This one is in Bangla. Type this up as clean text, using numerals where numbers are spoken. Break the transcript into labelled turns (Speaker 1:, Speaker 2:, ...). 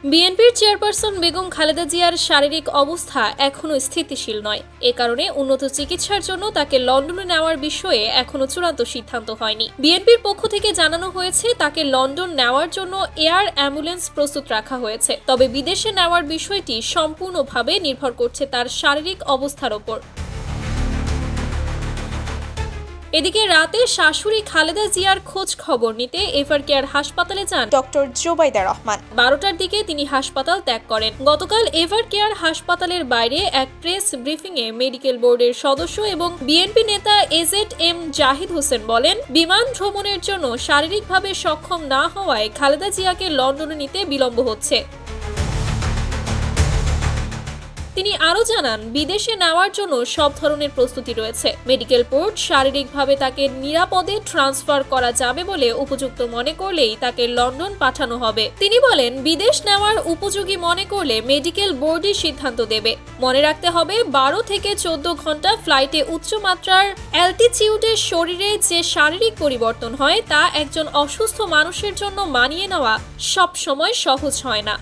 Speaker 1: বিএনপির চেয়ারপারসন বেগম খালেদা জিয়ার শারীরিক অবস্থা এখনো স্থিতিশীল নয়। এ কারণে উন্নত চিকিৎসার জন্য তাকে লন্ডনে নেওয়ার বিষয়ে এখনো চূড়ান্ত সিদ্ধান্ত হয়নি। বিএনপির পক্ষ থেকে জানানো হয়েছে তাকে লন্ডন নেওয়ার জন্য এয়ার অ্যাম্বুলেন্স প্রস্তুত রাখা হয়েছে, তবে বিদেশে নেওয়ার বিষয়টি সম্পূর্ণভাবে নির্ভর করছে তার শারীরিক অবস্থার ওপর। এদিকে রাতে শাশুড়ি খালেদা জিয়ার খোঁজ খবর নিতে এভার কেয়ার হাসপাতালে যান
Speaker 2: ডক্টর জোবাইদা রহমান।
Speaker 1: 12টার দিকে তিনি হাসপাতাল ত্যাগ করেন। গতকাল এভার কেয়ার হাসপাতালের বাইরে এক প্রেস ব্রিফিংয়ে মেডিকেল বোর্ডের সদস্য এবং বিএনপি নেতা এজেড-এম জাহিদ হোসেন বলেন, বিমান ভ্রমণের জন্য শারীরিকভাবে সক্ষম না হওয়ায় খালেদা জিয়াকে লন্ডনে নিতে বিলম্ব হচ্ছে। তিনি আরও জানান, বিদেশে নেওয়ার জন্য সব ধরনের প্রস্তুতি রয়েছে। মেডিকেল বোর্ড শারীরিকভাবে তাকে নিরাপদে ট্রান্সফার করা যাবে বলে উপযুক্ত মনে করলেই তাকে লন্ডন পাঠানো হবে। তিনি বলেন, বিদেশ নেওয়ার উপযোগী মনে করলে মেডিকেল বোর্ডই সিদ্ধান্ত দেবে। মনে রাখতে হবে, 12 থেকে 14 ঘন্টা ফ্লাইটে উচ্চমাত্রার অ্যালটিটিউডে শরীরে যে শারীরিক পরিবর্তন হয় তা একজন অসুস্থ মানুষের জন্য মানিয়ে নেওয়া সব সময় সহজ হয় না।